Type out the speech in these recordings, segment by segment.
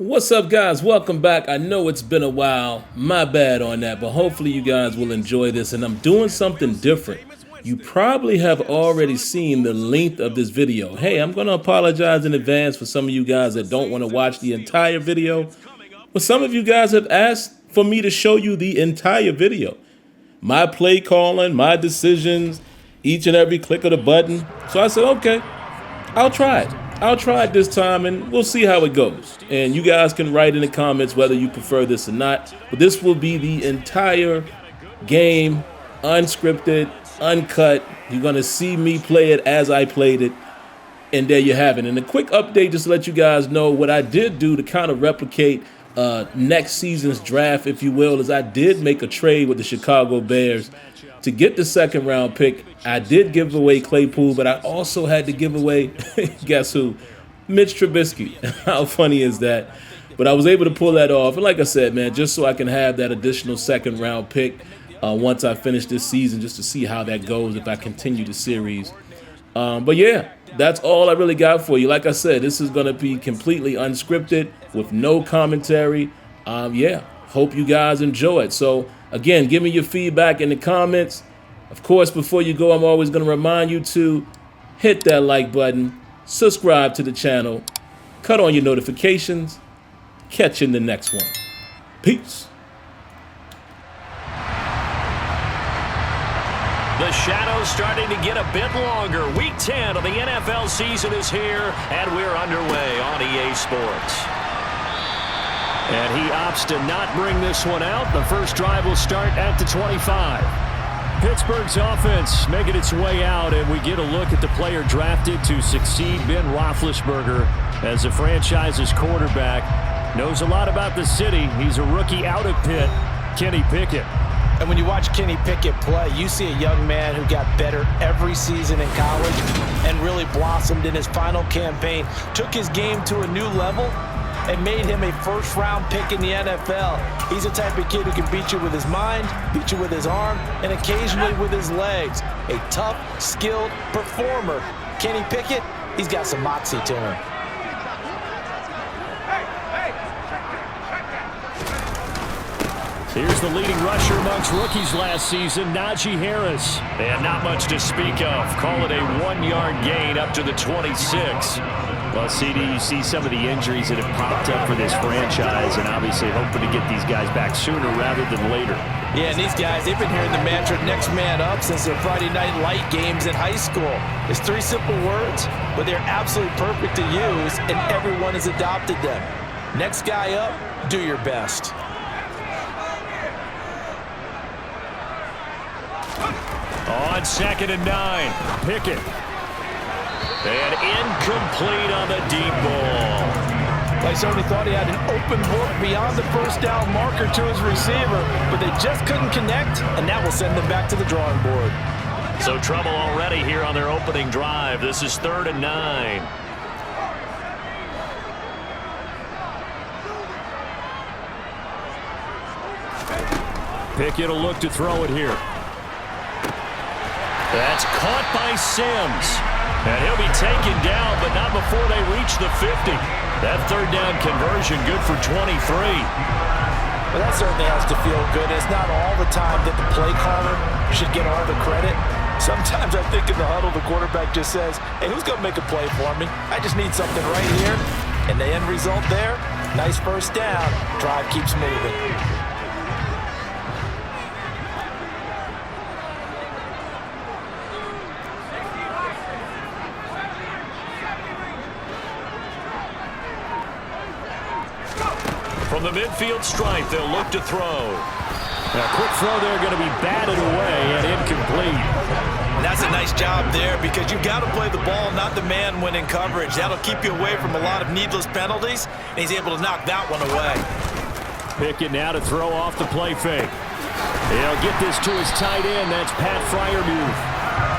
What's up, guys? Welcome back. I know it's been a while. My bad on that, but hopefully you guys will enjoy this. And I'm doing something different. You probably have already seen the length of this video. Hey, I'm going to apologize in advance for some of you guys that don't want to watch the entire video. But some of you guys have asked for me to show you the entire video. My play calling, my decisions, each and every click of the button. So I said, okay, I'll try it. I'll try it this time and we'll see how it goes. And you guys can write in the comments whether you prefer this or not. But this will be the entire game, unscripted, uncut. You're going to see me play it as I played it. And there you have it. And a quick update just to let you guys know what I did do to kind of replicate next season's draft, if you will, is I did make a trade with the Chicago Bears to get the second round pick. I did give away Claypool, but I also had to give away, guess who? Mitch Trubisky. How funny is that? But I was able to pull that off. And like I said, man, just so I can have that additional second round pick once I finish this season, just to see how that goes if I continue the series. But yeah, that's all I really got for you. Like I said, this is going to be completely unscripted with no commentary. Yeah, hope you guys enjoy it. So again, give me your feedback in the comments. Of course, before you go, I'm always going to remind you to hit that like button, subscribe to the channel, cut on your notifications. Catch you in the next one. Peace. The shadow's starting to get a bit longer. Week 10 of the NFL season is here, and we're underway on EA Sports. And he opts to not bring this one out. The first drive will start at the 25. Pittsburgh's offense making its way out, and we get a look at the player drafted to succeed Ben Roethlisberger as the franchise's quarterback. Knows a lot about the city. He's a rookie out of Pitt, Kenny Pickett. And when you watch Kenny Pickett play, you see a young man who got better every season in college and really blossomed in his final campaign, took his game to a new level, and made him a first-round pick in the NFL. He's the type of kid who can beat you with his mind, beat you with his arm, and occasionally with his legs. A tough, skilled performer. Kenny Pickett, he's got some moxie to him. Here's the leading rusher amongst rookies last season, Najee Harris. And not much to speak of. Call it a 1-yard gain up to the 26. Well, CD, you see some of the injuries that have popped up for this franchise, and obviously hoping to get these guys back sooner rather than later. Yeah, and these guys, they've been hearing the mantra next man up since their Friday night light games in high school. It's 3 simple words, but they're absolutely perfect to use, and everyone has adopted them. Next guy up, do your best. On 2nd and 9, Pickett. And incomplete on the deep ball. I certainly thought he had an open book beyond the first down marker to his receiver, but they just couldn't connect, and that will send them back to the drawing board. So trouble already here on their opening drive. This is 3rd and 9. Pickett will look to throw it here. That's caught by Sims. And he'll be taken down, but not before they reach the 50. That 3rd down conversion good for 23. Well, that certainly has to feel good. It's not all the time that the play caller should get all the credit. Sometimes I think in the huddle, the quarterback just says, hey, who's going to make a play for me? I just need something right here. And the end result there, nice first down. Drive keeps moving. From the midfield stripe, they'll look to throw. A quick throw there, going to be batted away and incomplete. That's a nice job there because you've got to play the ball, not the man when in coverage. That'll keep you away from a lot of needless penalties, and he's able to knock that one away. Pickett now to throw off the play fake. He'll get this to his tight end. That's Pat Freiermuth.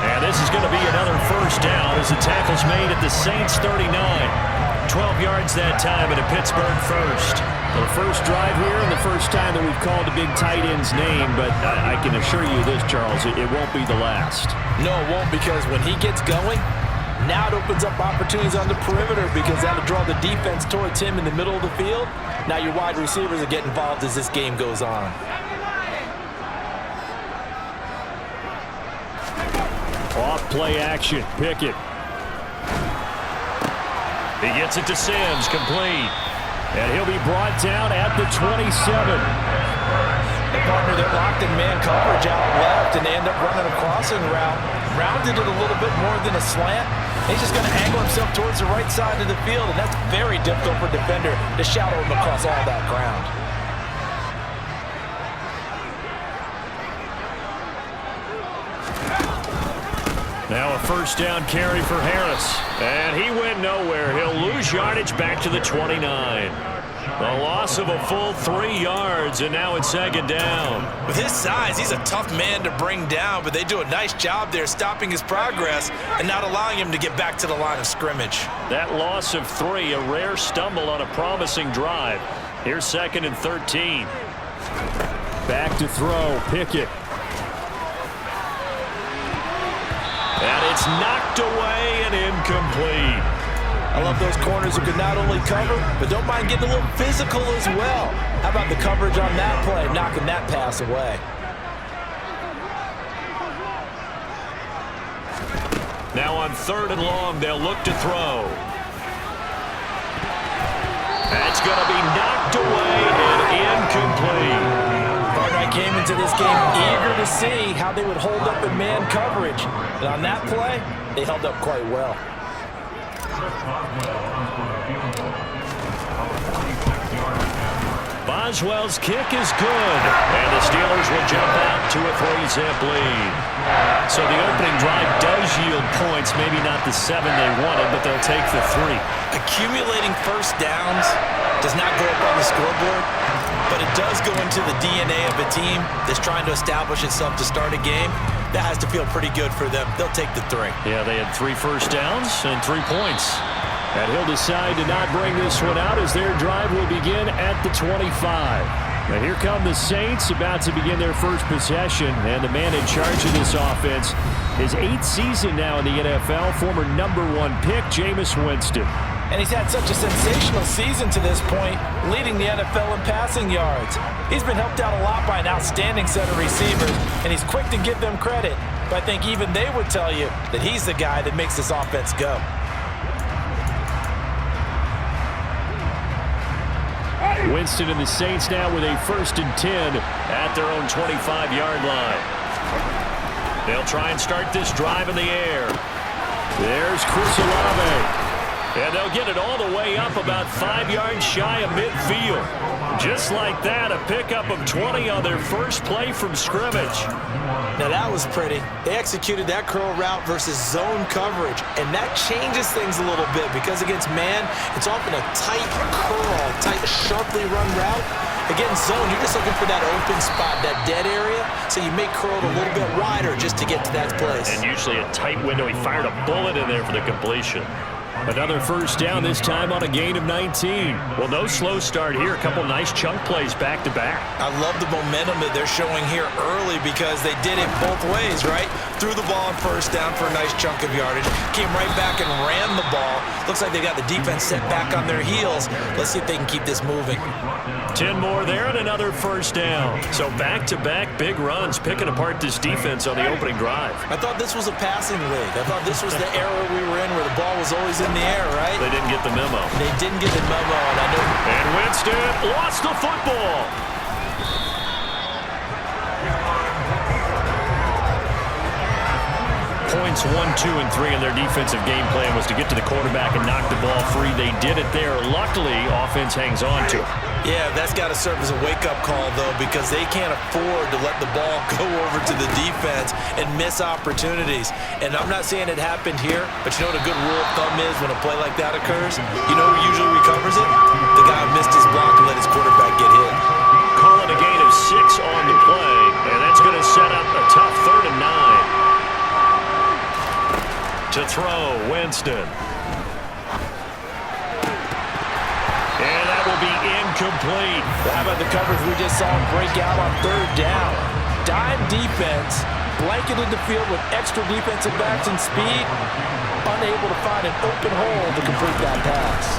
And this is going to be another first down as the tackle's made at the Saints 39. 12 yards that time and a Pittsburgh first. The first drive here and the first time that we've called a big tight end's name, but I can assure you this, Charles, it won't be the last. No, it won't, because when he gets going, Now it opens up opportunities on the perimeter because that'll draw the defense towards him in the middle of the field. Now your wide receivers are getting involved as this game goes on. Off play action, Pickett. He gets it to Sims, complete. And he'll be brought down at the 27. The partner, they're locked in man coverage out left, and they end up running a crossing route. Rounded it a little bit more than a slant. He's just going to angle himself towards the right side of the field, and that's very difficult for a defender to shadow him across all that ground. Now a first down carry for Harris. And he went nowhere. He'll lose yardage back to the 29. The loss of a full 3 yards, and now it's second down. With his size, he's a tough man to bring down, but they do a nice job there stopping his progress and not allowing him to get back to the line of scrimmage. That loss of 3, a rare stumble on a promising drive. Here's 2nd and 13. Back to throw, Pickett. And it's knocked away and incomplete. I love those corners who can not only cover, but don't mind getting a little physical as well. How about the coverage on that play, knocking that pass away? Now on 3rd and long, they'll look to throw. That's going to be knocked away and incomplete. I came into this game eager to see how they would hold up in man coverage. And on that play, they held up quite well. Boswell's kick is good. And the Steelers will jump out to a 3-zip lead. So the opening drive does yield points. Maybe not the 7 they wanted, but they'll take the 3. Accumulating first downs does not go up on the scoreboard, but it does go into the DNA of a team that's trying to establish itself to start a game. That has to feel pretty good for them. They'll take the 3. Yeah, they had 3 first downs and 3 points. And he'll decide to not bring this one out as their drive will begin at the 25. And here come the Saints about to begin their first possession. And the man in charge of this offense, his 8th season now in the NFL, former #1 pick, Jameis Winston. And he's had such a sensational season to this point, leading the NFL in passing yards. He's been helped out a lot by an outstanding set of receivers, and he's quick to give them credit. But I think even they would tell you that he's the guy that makes this offense go. Winston and the Saints now with a 1st and 10 at their own 25-yard line. They'll try and start this drive in the air. There's Chris Olave. And they'll get it all the way up about 5 yards shy of midfield. Just like that, a pickup of 20 on their first play from scrimmage. Now that was pretty. They executed that curl route versus zone coverage, and that changes things a little bit because against man, it's often a tight curl, tight, sharply run route. Against zone, you're just looking for that open spot, that dead area, so you make curl a little bit wider just to get to that place. And usually a tight window. He fired a bullet in there for the completion. Another first down, this time on a gain of 19. Well, no slow start here. A couple nice chunk plays back-to-back. I love the momentum that they're showing here early because they did it both ways, right? Threw the ball on first down for a nice chunk of yardage. Came right back and ran the ball. Looks like they got the defense set back on their heels. Let's see if they can keep this moving. 10 more there and another first down. So back-to-back big runs, picking apart this defense on the opening drive. I thought this was a passing league. I thought this was the era we were in where the ball was always in the air, right? They didn't get the memo. They didn't get the memo, and I know. And Winston lost the football. Points 1, 2, and 3 in their defensive game plan was to get to the quarterback and knock the ball free. They did it there. Luckily, offense hangs on to it. Yeah, that's got to serve as a wake-up call, though, because they can't afford to let the ball go over to the defense and miss opportunities. And I'm not saying it happened here, but you know what a good rule of thumb is when a play like that occurs? You know who usually recovers it? The guy who missed his block and let his quarterback get hit. Calling a gain of 6 on the play, and that's going to set up a tough 3rd and 9. To throw, Winston. And that will be incomplete. How about the coverage we just saw break out on 3rd down? Dime defense, blanketed the field with extra defensive backs and speed, unable to find an open hole to complete that pass.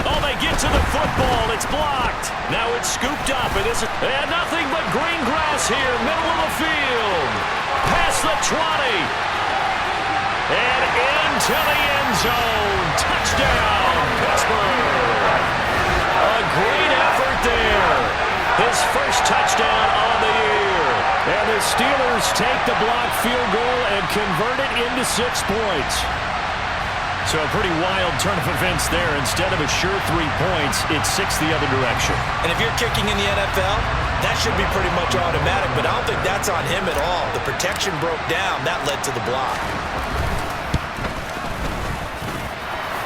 Oh, they get to the football. It's blocked. Now it's scooped up. And nothing but green grass here, middle of the field. Past the 20. And into the end zone. Touchdown, Pittsburgh. A great effort there. His first touchdown on the year. And the Steelers take the blocked field goal and convert it into 6 points. So a pretty wild turn of events there. Instead of a sure 3 points, it's 6 the other direction. And if you're kicking in the NFL, that should be pretty much automatic, but I don't think that's on him at all. The protection broke down. That led to the block.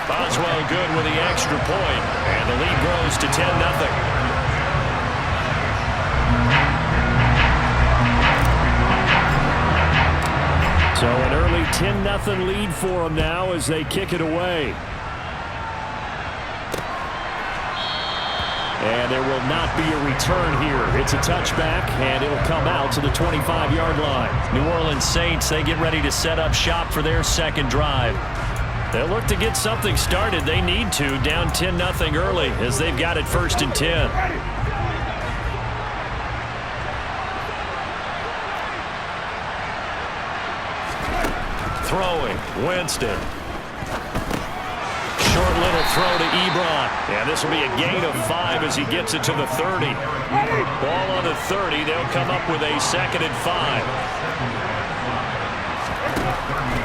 Boswell good with the extra point, and the lead grows to 10-0. So an early 10-0 lead for them now as they kick it away. And there will not be a return here. It's a touchback, and it'll come out to the 25-yard line. New Orleans Saints, they get ready to set up shop for their second drive. They'll look to get something started. They need to, down 10-0 early as they've got it 1st and 10. Throwing, Winston. Short little throw to Ebron. And this will be a gain of 5 as he gets it to the 30. Ball on the 30. They'll come up with a 2nd and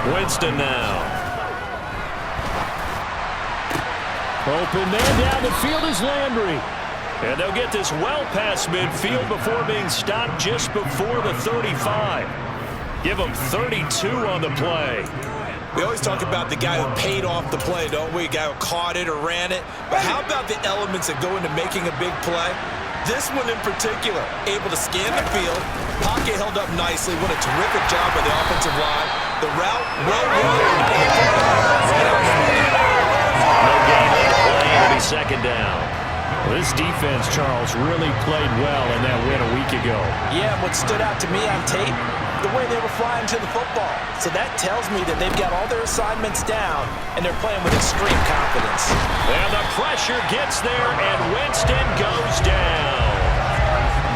5. Winston now. Open man down the field is Landry. And they'll get this well past midfield before being stopped just before the 35. Give them 32 on the play. We always talk about the guy who paid off the play, don't we? A guy who caught it or ran it. But how about the elements that go into making a big play? This one in particular, able to scan the field. Pocket held up nicely. What a terrific job by the offensive line. The route, well run. No gain on the play. It'll be 2nd down. Well, this defense, Charles, really played well in that win a week ago. Yeah, what stood out to me on tape, the way they were flying to the football. So that tells me that they've got all their assignments down, and they're playing with extreme confidence. And the pressure gets there, and Winston goes down.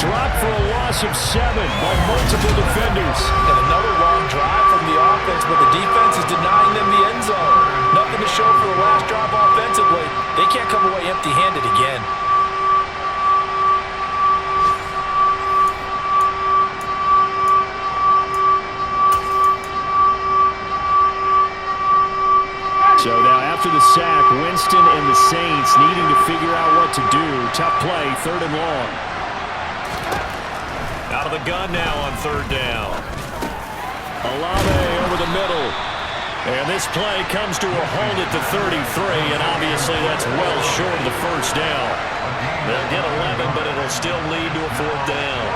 Dropped for a loss of 7 by multiple defenders. And another long drive from the offense, but the defense is denying them the end zone. Nothing to show for the last drive offensively. They can't come away empty-handed again. So now after the sack, Winston and the Saints needing to figure out what to do. Tough play, 3rd and long. Out of the gun now on 3rd down. Olave over the middle. And this play comes to a halt at the 33, and obviously that's well short of the 1st down. They'll get 11, but it'll still lead to a 4th down.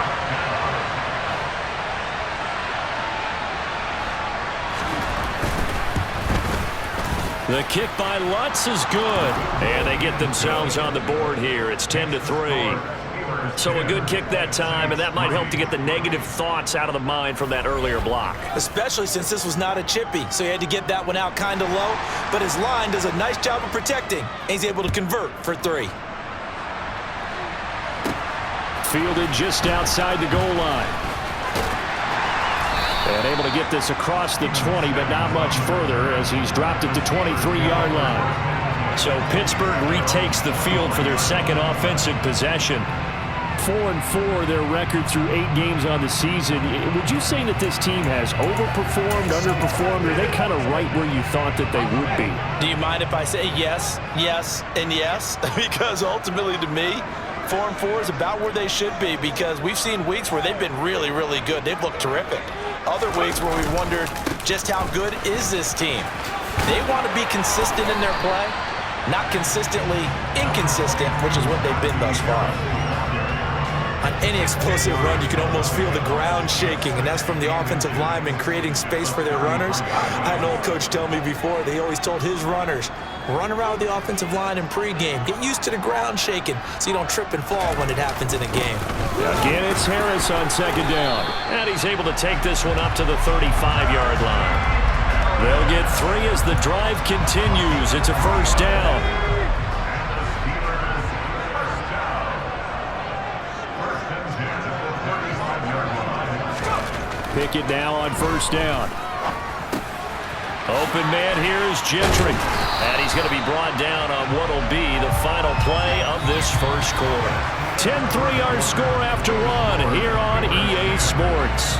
The kick by Lutz is good. And they get themselves on the board here. It's 10-3. So a good kick that time, and that might help to get the negative thoughts out of the mind from that earlier block. Especially since this was not a chippy, so he had to get that one out kind of low. But his line does a nice job of protecting, and he's able to convert for 3. Fielded just outside the goal line. And able to get this across the 20, but not much further as he's dropped at the 23-yard line. So Pittsburgh retakes the field for their 2nd offensive possession. 4-4 their record through 8 games on the season. Would you say that this team has overperformed, underperformed, or are they kind of right where you thought that they would be? Do you mind if I say yes, yes, and yes? Because ultimately to me, 4-4 is about where they should be, because we've seen weeks where they've been really, really good. They've looked terrific. Other weeks where we've wondered just how good is this team. They want to be consistent in their play, not consistently inconsistent, which is what they've been thus far. On any explosive run, you can almost feel the ground shaking, and that's from the offensive linemen creating space for their runners. I had an old coach tell me before, they always told his runners, Run around with the offensive line in pregame. Get used to the ground shaking so you don't trip and fall when it happens in a game. Again, it's Harris on second down. And he's able to take this one up to the 35-yard line. They'll get 3 as the drive continues. It's a first down. Pickett now on first down. Open man here is Gentry. And he's going to be brought down on what will be the final play of this first quarter. 10-3 our score after 1 here on EA Sports.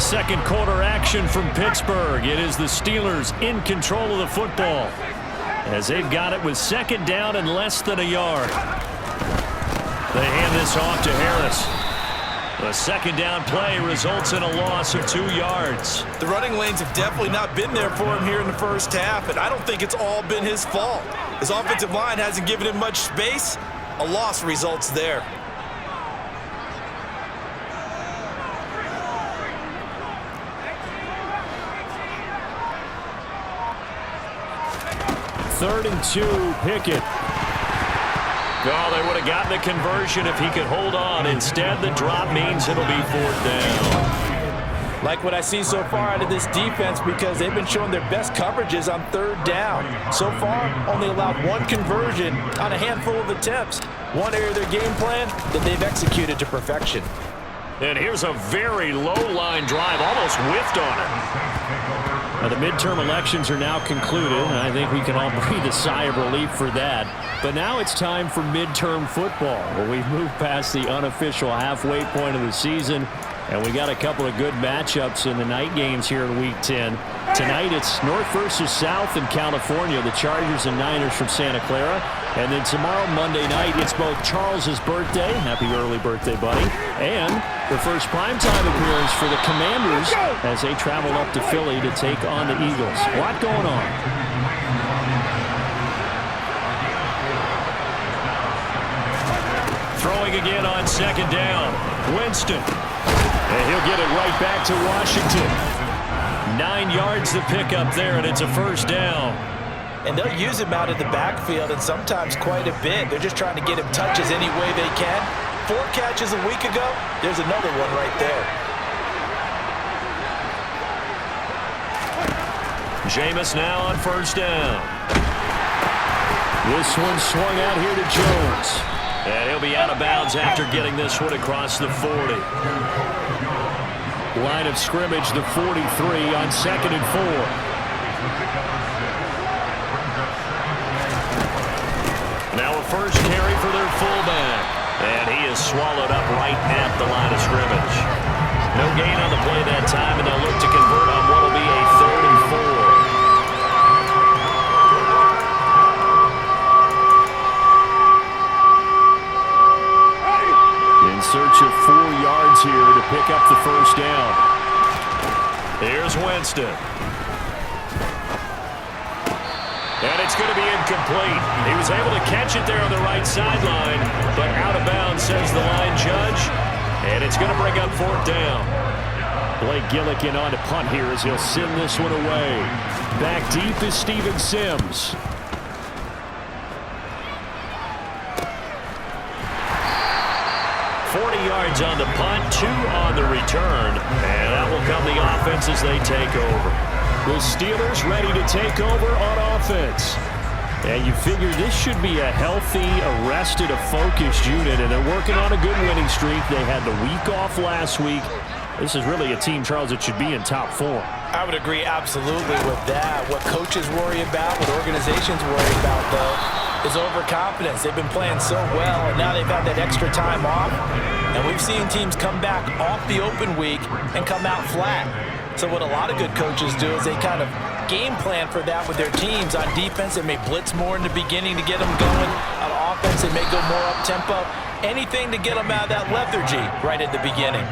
Second quarter action from Pittsburgh. It is the Steelers in control of the football as they've got it with second down and less than a yard. They hand this off to Harris. The second down play results in a loss of 2 yards. The running lanes have definitely not been there for him here in the first half, and I don't think it's all been his fault. His offensive line hasn't given him much space. A loss results there. Third and 2, Pickett. Oh, they would have gotten the conversion if he could hold on. Instead, the drop means it'll be 4th down. Like what I see so far out of this defense because they've been showing their best coverages on 3rd down. So far, only allowed 1 conversion on a handful of attempts. One area of their game plan that they've executed to perfection. And here's a very low-line drive, almost whiffed on it. Now, the midterm elections are now concluded, and I think we can all breathe a sigh of relief for that. But now it's time for midterm football, where we've moved past the unofficial halfway point of the season, and we got a couple of good matchups in the night games here in Week 10. Tonight it's North versus South in California, the Chargers and Niners from Santa Clara. And then tomorrow, Monday night, it's both Charles's birthday, happy early birthday, buddy, and the first primetime appearance for the Commanders as they travel up to Philly to take on the Eagles. A lot going on. Throwing again on second down. Winston. And he'll get it right back to Washington. 9 yards to pick up there, and it's a first down. And they'll use him out of the backfield, and sometimes quite a bit. They're just trying to get him touches any way they can. 4 catches a week ago. There's another one right there. Jameis now on first down. This one swung out here to Jones. And he'll be out of bounds after getting this one across the 40. Line of scrimmage, the 43 on 2nd and 4. Now a first carry for their fullback. And he is swallowed up right at the line of scrimmage. No gain on the play that time, and they'll look to convert on what will be a 3rd and 4. In search of 4 yards here to pick up the first down. Here's Winston. And it's going to be incomplete. He was able to catch it there on the right sideline, but out of bounds, says the line judge. And it's going to bring up 4th down. Blake Gillikin on to punt here as he'll send this one away. Back deep is Steven Sims. Yards on the punt, 2 on the return, and that will come the offense as they take over. The Steelers ready to take over on offense. And you figure this should be a healthy, arrested, a focused unit, and they're working on a good winning streak. They had the week off last week. This is really a team, Charles, that should be in top form. I would agree absolutely with that. What coaches worry about, what organizations worry about, though, is overconfidence. They've been playing so well, and now they've had that extra time off. And we've seen teams come back off the open week and come out flat. So what a lot of good coaches do is they kind of game plan for that with their teams. On defense, they may blitz more in the beginning to get them going. On offense, they may go more up-tempo. Anything to get them out of that lethargy right at the beginning.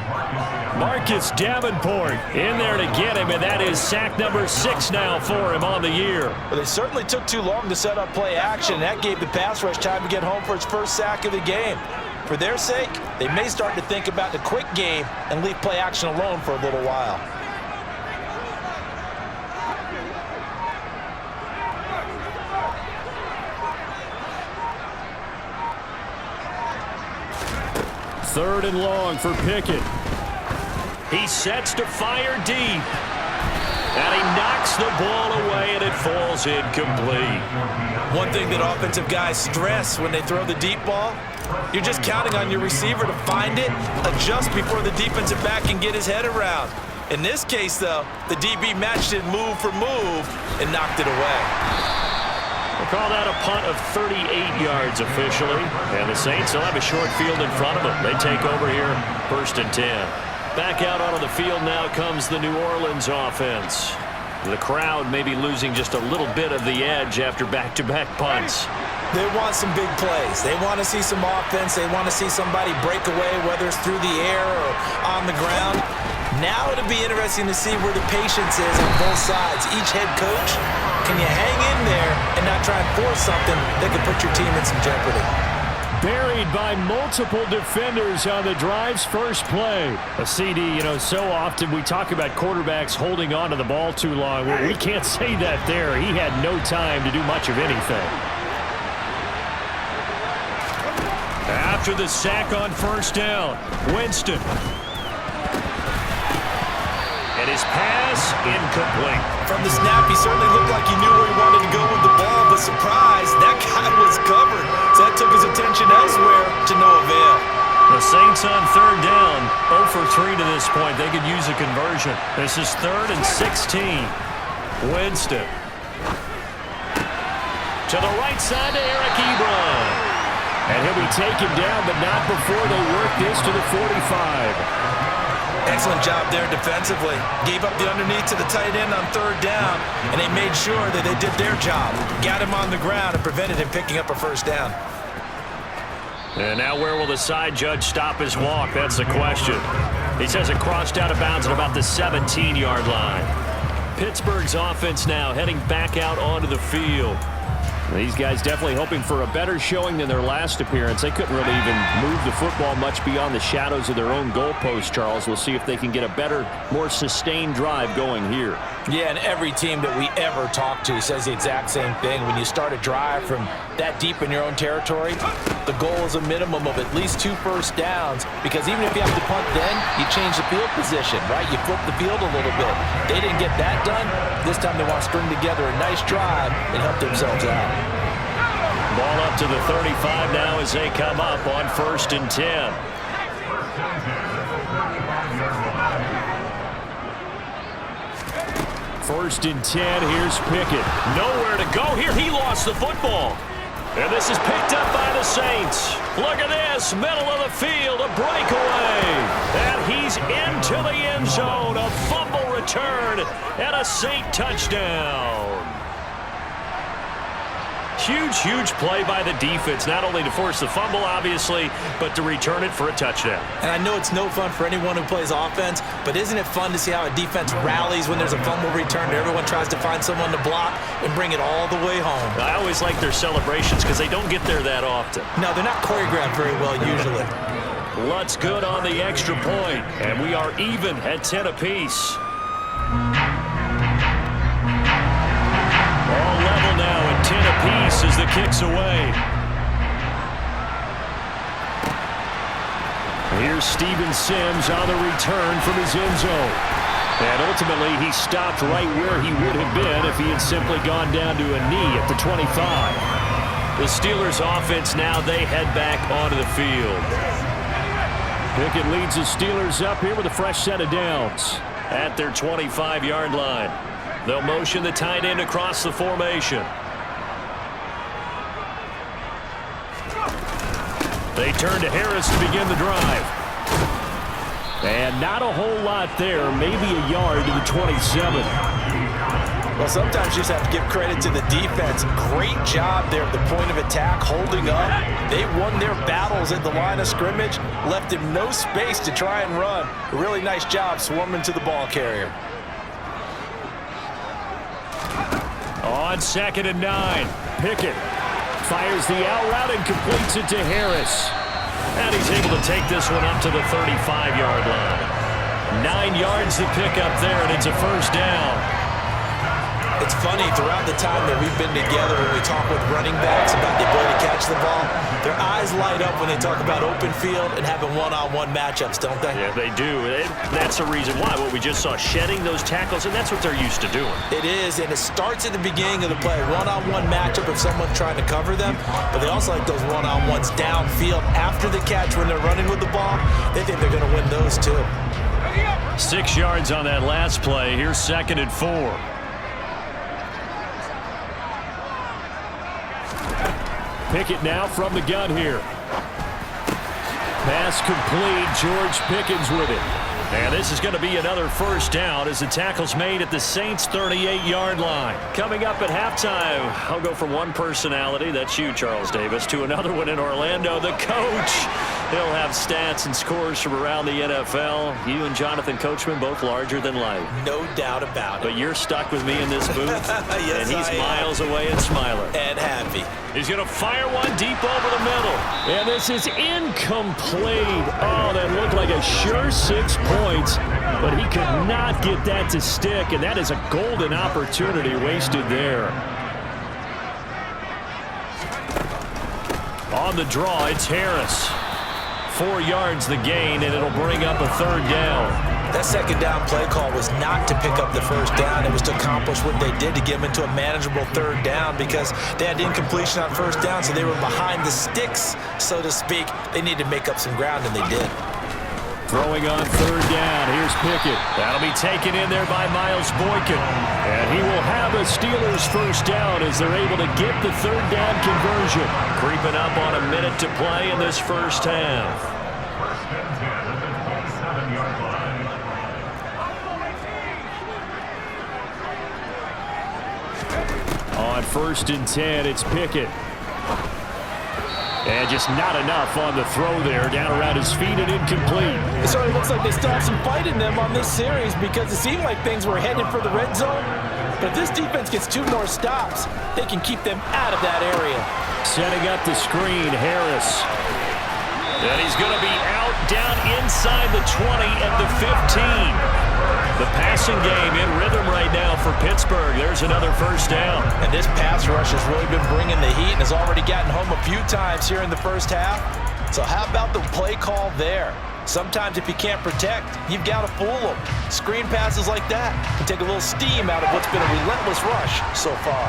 Marcus Davenport in there to get him, and that is sack number 6 now for him on the year. Well, they certainly took too long to set up play action. That gave the pass rush time to get home for its first sack of the game. For their sake, they may start to think about the quick game and leave play action alone for a little while. 3rd and long for Pickett. He sets to fire deep. And he knocks the ball away, and it falls incomplete. One thing that offensive guys stress when they throw the deep ball, you're just counting on your receiver to find it, adjust before the defensive back can get his head around. In this case, though, the DB matched it move for move and knocked it away. We'll call that a punt of 38 yards officially. And the Saints will have a short field in front of them. They take over here, 1st and 10. Back out onto the field now comes the New Orleans offense. The crowd may be losing just a little bit of the edge after back-to-back punts. They want some big plays. They want to see some offense. They want to see somebody break away, whether it's through the air or on the ground. Now it'll be interesting to see where the patience is on both sides. Each head coach, can you hang in there and not try and force something that could put your team in some jeopardy? Buried by multiple defenders on the drive's first play. A CD, so often we talk about quarterbacks holding on to the ball too long. Well, we can't say that there. He had no time to do much of anything. After the sack on 1st down, Winston. And his pass incomplete. From the snap, he certainly looked like he knew where he wanted to go with the ball, but surprise, that guy was covered. So that took his attention elsewhere to no avail. The Saints on 3rd down, 0 for 3 to this point. They could use a conversion. This is 3rd and 16. Winston. To the right side to Eric Ebron. And he'll be taken down, but not before they work this to the 45. Excellent job there defensively. Gave up the underneath to the tight end on 3rd down, and they made sure that they did their job. Got him on the ground and prevented him picking up a 1st down. And now where will the side judge stop his walk? That's the question. He says it crossed out of bounds at about the 17-yard line. Pittsburgh's offense now heading back out onto the field. These guys definitely hoping for a better showing than their last appearance. They couldn't really even move the football much beyond the shadows of their own goalpost, Charles. We'll see if they can get a better, more sustained drive going here. Yeah, and every team that we ever talk to says the exact same thing. When you start a drive from that deep in your own territory, the goal is a minimum of at least 2 first downs, because even if you have to punt then, you change the field position, right? You flip the field a little bit. They didn't get that done. This time they want to string together a nice drive and help themselves out. Ball up to the 35 now as they come up on 1st and 10. First and 10, here's Pickett. Nowhere to go here. He lost the football. And this is picked up by the Saints. Look at this, middle of the field, a breakaway. And he's into the end zone. A fumble return and a Saint touchdown. Huge play by the defense, not only to force the fumble, obviously, but to return it for a touchdown. And I know it's no fun for anyone who plays offense, but isn't it fun to see how a defense rallies when there's a fumble return and everyone tries to find someone to block and bring it all the way home? I always like their celebrations because they don't get there that often. No, they're not choreographed very well usually. Lutz good on the extra point, and we are even at 10 apiece. All level now at 10 apiece as the kick's away. Here's Steven Sims on the return from his end zone. And ultimately, he stopped right where he would have been if he had simply gone down to a knee at the 25. The Steelers offense now, they head back onto the field. Pickett leads the Steelers up here with a fresh set of downs at their 25-yard line. They'll motion the tight end across the formation. They turn to Harris to begin the drive. And not a whole lot there, maybe a yard to the 27. Well, sometimes you just have to give credit to the defense. Great job there at the point of attack, holding up. They won their battles at the line of scrimmage, left him no space to try and run. A really nice job swarming to the ball carrier. On 2nd and 9, Pickett fires the out route and completes it to Harris. And he's able to take this one up to the 35-yard line. 9 yards to pick up there, and it's a first down. It's funny, throughout the time that we've been together, when we talk with running backs about the ability to catch the ball, their eyes light up when they talk about open field and having one-on-one matchups, don't they? Yeah, they do. That's the reason why. What we just saw, shedding those tackles, and that's what they're used to doing. It is, and it starts at the beginning of the play. One-on-one matchup if someone's trying to cover them, but they also like those one-on-ones downfield after the catch when they're running with the ball. They think they're going to win those too. 6 yards on that last play. Here's 2nd and 4. Pickett now from the gun here. Pass complete. George Pickens with it. And this is going to be another first down as the tackle's made at the Saints' 38-yard line. Coming up at halftime, I'll go from one personality, that's you, Charles Davis, to another one in Orlando, the coach. He'll have stats and scores from around the NFL. You and Jonathan Coachman, both larger than life. No doubt about it. But you're stuck with me in this booth. Yes, and he's miles away and smiling. And happy. He's going to fire one deep over the middle. And this is incomplete. Oh, that looked like a sure 6 points. But he could not get that to stick. And that is a golden opportunity wasted there. On the draw, it's Harris. 4 yards the gain, and it'll bring up a 3rd down. That 2nd down play call was not to pick up the 1st down. It was to accomplish what they did to get them into a manageable 3rd down because they had incompletion on 1st down, so they were behind the sticks, so to speak. They needed to make up some ground, and they did. Throwing on 3rd down. Here's Pickett. That'll be taken in there by Miles Boykin. And he will have a Steelers 1st down as they're able to get the 3rd down conversion. Creeping up on a minute to play in this first half. On 1st and 10, it's Pickett. And just not enough on the throw there, down around his feet and incomplete. It certainly looks like they still have some fight in them on this series because it seemed like things were headed for the red zone. But if this defense gets 2 more stops, they can keep them out of that area. Setting up the screen, Harris. And he's going to be out down inside the 20 at the 15. The passing game in rhythm right now for Pittsburgh. There's another 1st down. And this pass rush has really been bringing the heat and has already gotten home a few times here in the first half. So how about the play call there? Sometimes if you can't protect, you've got to fool them. Screen passes like that can take a little steam out of what's been a relentless rush so far.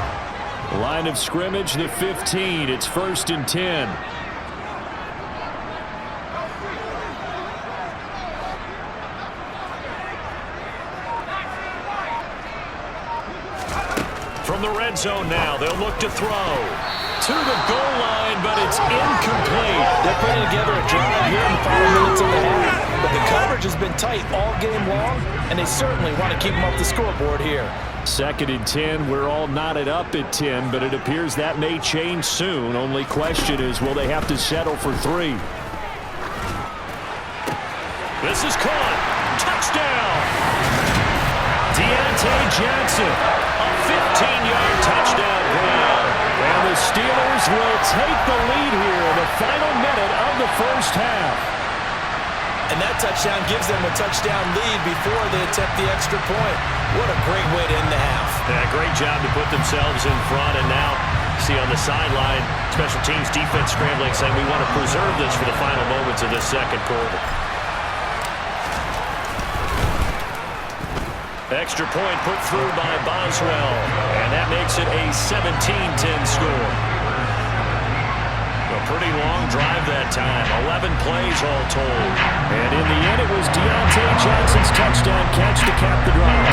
Line of scrimmage, the 15. It's 1st and 10. From the red zone now, they'll look to throw. To the goal line, but it's incomplete. They're putting together a drive here in the final minutes of the half. But the coverage has been tight all game long, and they certainly want to keep them up the scoreboard here. 2nd and 10. We're all knotted up at 10, but it appears that may change soon. Only question is, will they have to settle for 3? This is caught. Touchdown! Deontay Johnson. A 15-yard touchdown grab. And the Steelers will take the lead here in the final minute of the first half. And that touchdown gives them a touchdown lead before they attempt the extra point. What a great way to end the half. Yeah, great job to put themselves in front. And now, see on the sideline, special teams defense scrambling, saying we want to preserve this for the final moments of this 2nd quarter. Extra point put through by Boswell. And that makes it a 17-10 score. A pretty long drive that time. 11 plays all told. And in the end, it was Deontay Johnson's touchdown catch to cap the drive.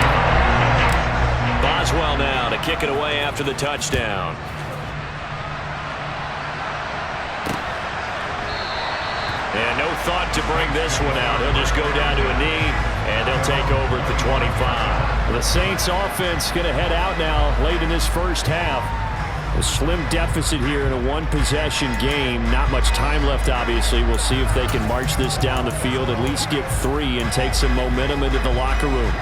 Boswell now to kick it away after the touchdown. And no thought to bring this one out. He'll just go down to a knee, and they'll take over at the 25. The Saints offense going to head out now late in this first half. A slim deficit here in a 1-possession game. Not much time left, obviously. We'll see if they can march this down the field, at least get 3, and take some momentum into the locker room.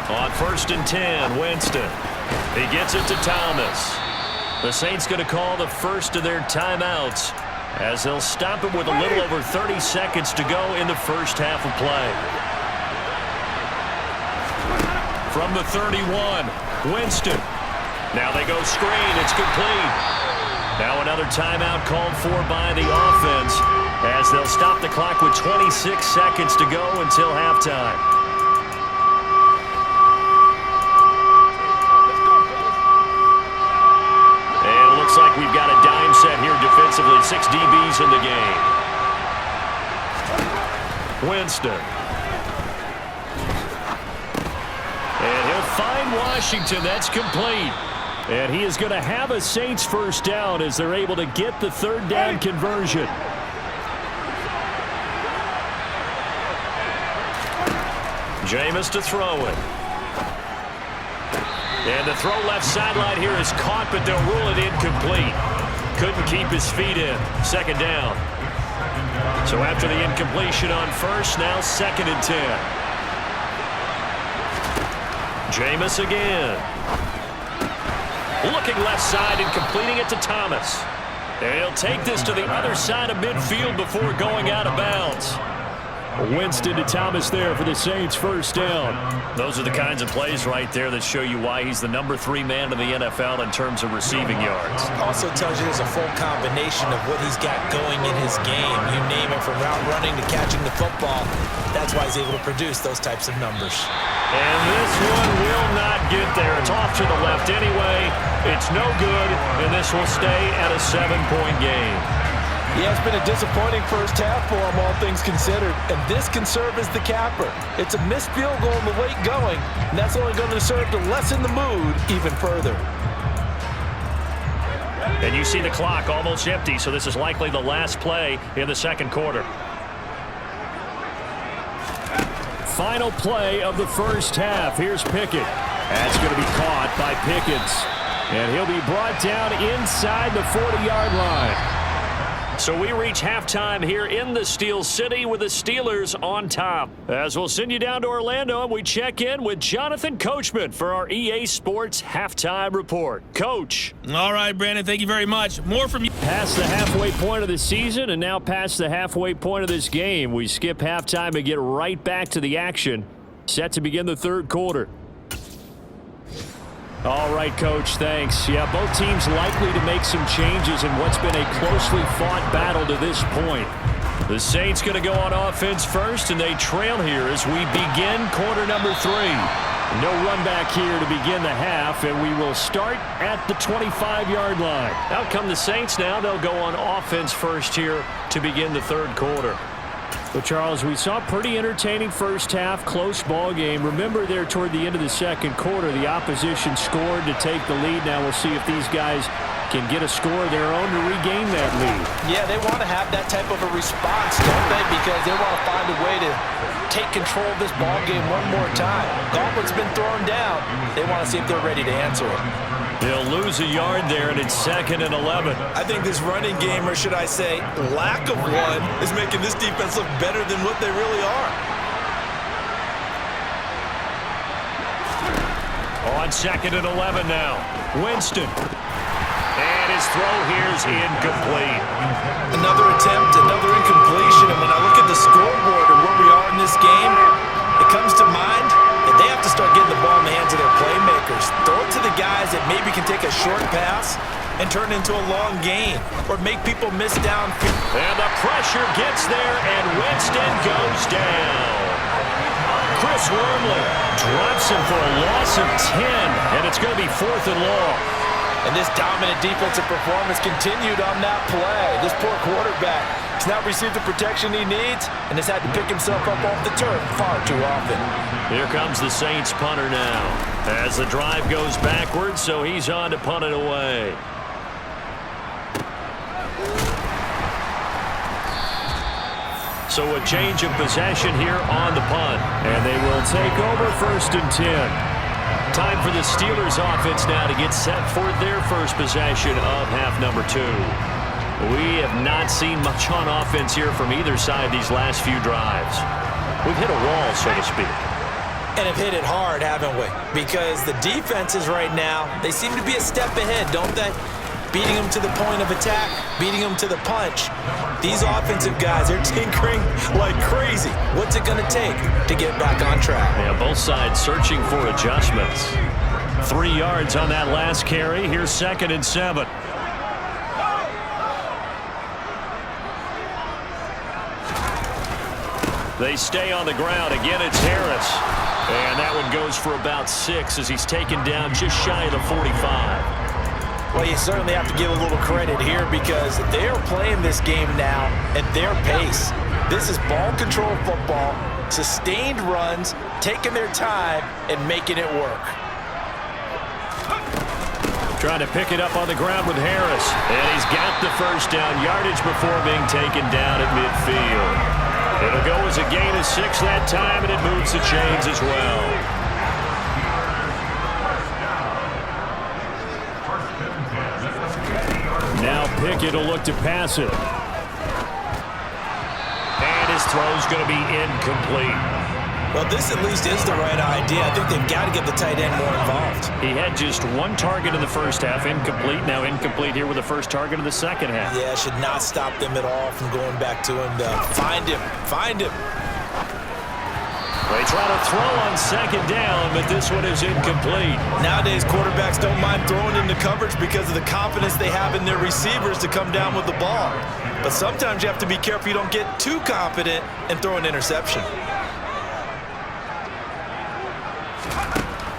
On 1st and 10, Winston. He gets it to Thomas. The Saints going to call the first of their timeouts as they'll stop it with a little over 30 seconds to go in the first half of play. From the 31, Winston. Now they go screen. It's complete. Now another timeout called for by the offense as they'll stop the clock with 26 seconds to go until halftime. And it looks like we've got a dime set here defensively. 6 DBs in the game. Winston. And he'll find Washington. That's complete. And he is going to have a Saints first down as they're able to get the third down conversion. Jameis to throw it. And the throw left sideline here is caught, but they'll rule it incomplete. Couldn't keep his feet in. Second down. So after the incompletion on first, now 2nd and 10. Jameis again. Looking left side and completing it to Thomas. And he'll take this to the other side of midfield before going out of bounds. Winston to Thomas there for the Saints first down. Those are the kinds of plays right there that show you why he's the number 3 man in the NFL in terms of receiving yards. Also tells you there's a full combination of what he's got going in his game. You name it, from route running to catching the football. That's why he's able to produce those types of numbers. And this one will not get there. It's off to the left anyway. It's no good, and this will stay at a 7-point game. Yeah, it's been a disappointing first half for him, all things considered. And this can serve as the capper. It's a missed field goal in the late going, and that's only going to serve to lessen the mood even further. And you see the clock almost empty, so this is likely the last play in the second quarter. Final play of the first half. Here's Pickett. That's going to be caught by Pickens. And he'll be brought down inside the 40-yard line. So we reach halftime here in the Steel City with the Steelers on top. As we'll send you down to Orlando, and we check in with Jonathan Coachman for our EA Sports Halftime Report. Coach. All right, Brandon, thank you very much. More from you. Past the halfway point of the season and now past the halfway point of this game. We skip halftime and get right back to the action. Set to begin the third quarter. All right, Coach, thanks. Yeah, both teams likely to make some changes in what's been a closely fought battle to this point. The Saints going to go on offense first, and they trail here as we begin quarter number 3. No run back here to begin the half, and we will start at the 25-yard line. Out come the Saints now. They'll go on offense first here to begin the third quarter. Well, Charles, we saw a pretty entertaining first half, close ball game. Remember there toward the end of the second quarter, the opposition scored to take the lead. Now we'll see if these guys can get a score of their own to regain that lead. Yeah, they want to have that type of a response, don't they? Because they want to find a way to take control of this ball game one more time. Gauntlet's been thrown down. They want to see if they're ready to answer it. They'll lose a yard there, and it's 2nd and 11. I think this running game, or should I say lack of one, is making this defense look better than what they really are. On 2nd and 11 now. Winston. And his throw here is incomplete. Another attempt, another incompletion, and when I look at the scoreboard and where we are in this game, it comes to mind that they have to start getting the ball in the hands of their playmakers. Throw it to the guys that maybe can take a short pass and turn it into a long gain, or make people miss downfield. And the pressure gets there, and Winston goes down. Chris Wormley drops him for a loss of 10, and it's going to be 4th and long. And this dominant defensive performance continued on that play. This poor quarterback has not received the protection he needs and has had to pick himself up off the turf far too often. Here comes the Saints punter now as the drive goes backwards, so he's on to punt it away. So a change of possession here on the punt, and they will take over 1st and 10. Time for the Steelers offense now to get set for their first possession of half number 2. We have not seen much on offense here from either side these last few drives. We've hit a wall, so to speak. And have hit it hard, haven't we? Because the defenses right now, they seem to be a step ahead, don't they? beating them to the point of attack, beating them to the punch. These offensive guys, they're tinkering like crazy. What's it going to take to get back on track? Yeah, both sides searching for adjustments. 3 yards on that last carry. Here's 2nd and 7. They stay on the ground. Again, it's Harris. And that one goes for about 6 as he's taken down just shy of the 45. Well, you certainly have to give a little credit here because they're playing this game now at their pace. This is ball control football, sustained runs, taking their time and making it work. Trying to pick it up on the ground with Harris. And he's got the first down yardage before being taken down at midfield. It'll go as a gain of 6 that time, and it moves the chains as well. Now Pickett will look to pass it. And his throw's going to be incomplete. Well, this at least is the right idea. I think they've got to get the tight end more involved. He had just 1 target in the first half, incomplete. Now incomplete here with the first target of the second half. Yeah, should not stop them at all from going back to him. Find him. Find him. They try to throw on 2nd down, but this one is incomplete. Nowadays, quarterbacks don't mind throwing into coverage because of the confidence they have in their receivers to come down with the ball. But sometimes you have to be careful you don't get too confident and throw an interception.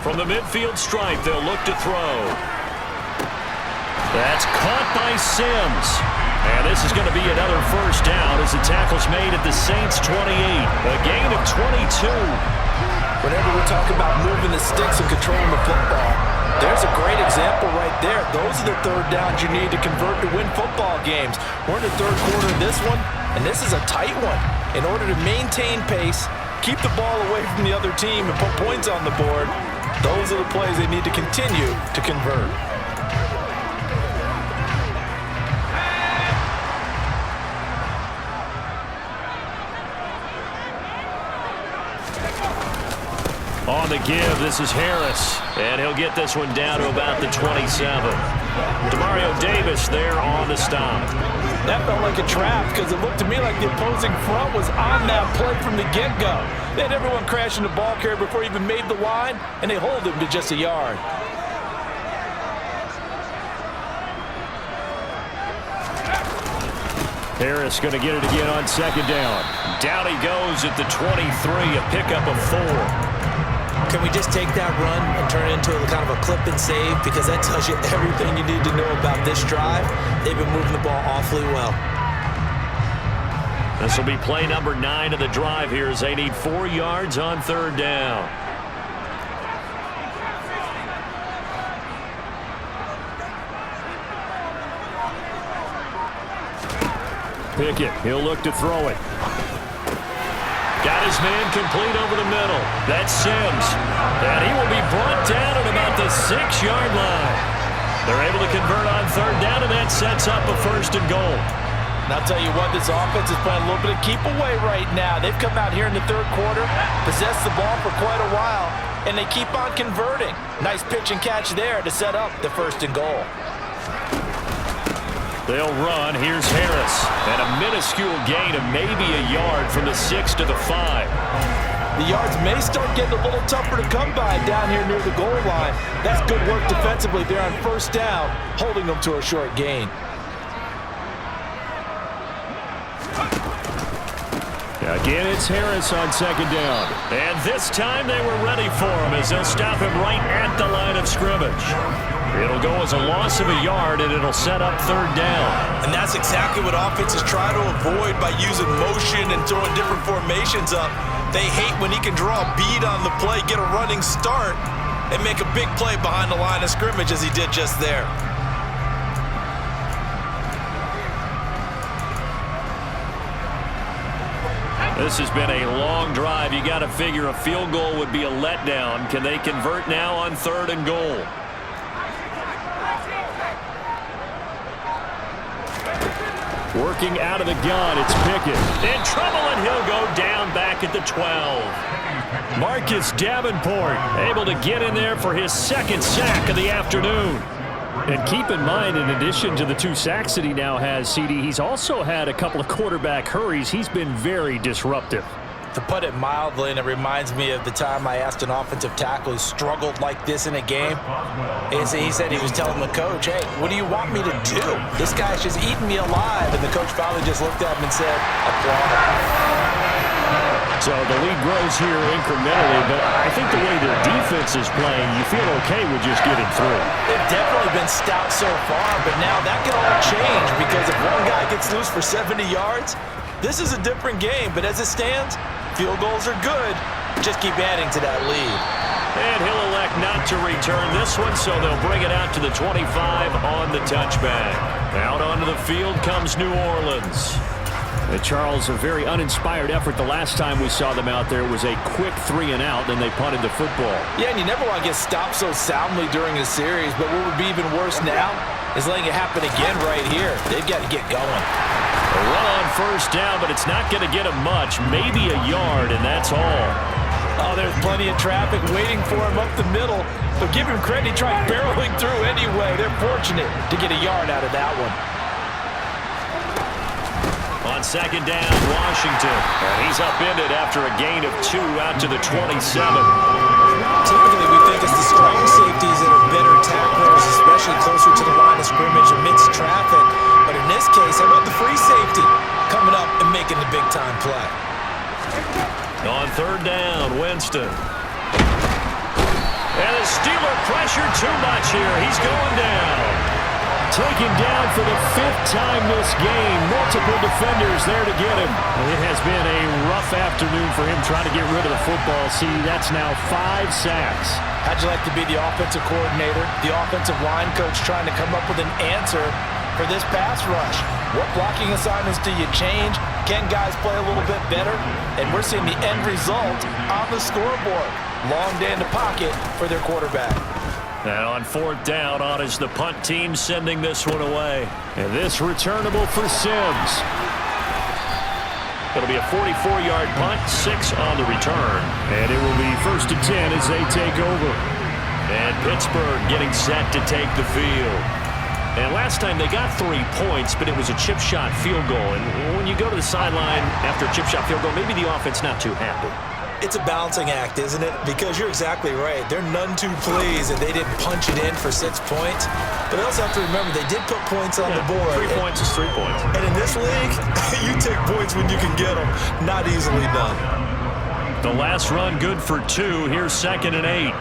From the midfield stripe, they'll look to throw. That's caught by Sims. And this is going to be another first down as the tackle's made at the Saints' 28. A gain of 22. Whenever we're talking about moving the sticks and controlling the football, there's a great example right there. Those are the 3rd downs you need to convert to win football games. We're in the 3rd quarter of this one, and this is a tight one. In order to maintain pace, keep the ball away from the other team, and put points on the board, those are the plays they need to continue to convert. On the give, this is Harris, and he'll get this one down to about the 27. Demario Davis there on the stop. That felt like a trap because it looked to me like the opposing front was on that play from the get-go. They had everyone crashing the ball carrier before he even made the line, and they hold him to just a yard. Harris going to get it again on 2nd down. Down he goes at the 23, a pickup of 4. Can we just take that run and turn it into a kind of a clip and save? Because that tells you everything you need to know about this drive. They've been moving the ball awfully well. This will be play number 9 of the drive here as they need 4 yards on 3rd down. Pickett, he'll look to throw it. Got his man complete over the middle. That's Sims. And he will be brought down at about the 6-yard line. They're able to convert on 3rd down, and that sets up a 1st and goal. And I'll tell you what, this offense is playing a little bit of keep away right now. They've come out here in the 3rd quarter, possessed the ball for quite a while, and they keep on converting. Nice pitch and catch there to set up the 1st and goal. They'll run. Here's Harris. And a minuscule gain of maybe a yard from the 6 to the 5. The yards may start getting a little tougher to come by down here near the goal line. That's good work defensively there on 1st down, holding them to a short gain. Again, it's Harris on 2nd down. And this time they were ready for him as they'll stop him right at the line of scrimmage. It'll go as a loss of a yard, and it'll set up 3rd down. And that's exactly what offenses try to avoid by using motion and throwing different formations up. They hate when he can draw a bead on the play, get a running start, and make a big play behind the line of scrimmage as he did just there. This has been a long drive. You got to figure a field goal would be a letdown. Can they convert now on 3rd and goal? Working out of the gun, it's Pickett. In trouble, and he'll go down back at the 12. Marcus Davenport able to get in there for his 2nd sack of the afternoon. And keep in mind, in addition to the 2 sacks that he now has, CD, he's also had a couple of quarterback hurries. He's been very disruptive. To put it mildly, and it reminds me of the time I asked an offensive tackle who struggled like this in a game. He said he was telling the coach, hey, what do you want me to do? This guy's just eating me alive. And the coach finally just looked at him and said, applaud. So the lead grows here incrementally, but I think the way their defense is playing, you feel okay with just getting through. They've definitely been stout so far, but now that can all change because if one guy gets loose for 70 yards, this is a different game. But as it stands, field goals are good. Just keep adding to that lead. And he'll elect not to return this one, so they'll bring it out to the 25 on the touchback. Out onto the field comes New Orleans. Charles, a very uninspired effort the last time we saw them out there. It was a quick 3 and out, and they punted the football. Yeah, and you never want to get stopped so soundly during a series, but what would be even worse now is letting it happen again right here. They've got to get going. A run on first down, but it's not going to get him much. Maybe a yard, and that's all. Oh, there's plenty of traffic waiting for him up the middle, but give him credit. He tried barreling through anyway. They're fortunate to get a yard out of that one. On second down, Washington. And he's upended after a gain of 2 out to the 27. Typically, we think it's the strong safeties that are better tacklers, especially closer to the line of scrimmage amidst traffic. But in this case, how about the free safety coming up and making the big-time play? On third down, Winston. And the Steeler pressured too much here. He's going down. Taken down for the 5th time this game. Multiple defenders there to get him. It has been a rough afternoon for him trying to get rid of the football. See, that's now 5 sacks. How'd you like to be the offensive coordinator, the offensive line coach trying to come up with an answer for this pass rush? What blocking assignments do you change? Can guys play a little bit better? And we're seeing the end result on the scoreboard. Long day in the pocket for their quarterback. And on fourth down, on is the punt team sending this one away. And this returnable for Sims. It'll be a 44-yard punt, 6 on the return. And it will be 1st and 10 as they take over. And Pittsburgh getting set to take the field. And last time they got 3 points, but it was a chip shot field goal. And when you go to the sideline after a chip shot field goal, maybe the offense not too happy. It's a balancing act, isn't it? Because you're exactly right. They're none too pleased that they didn't punch it in for 6 points. But they also have to remember they did put points on the board. 3 points is 3 points. And in this league, you take points when you can get them. Not easily done. The last run good for 2. Here's 2nd and 8.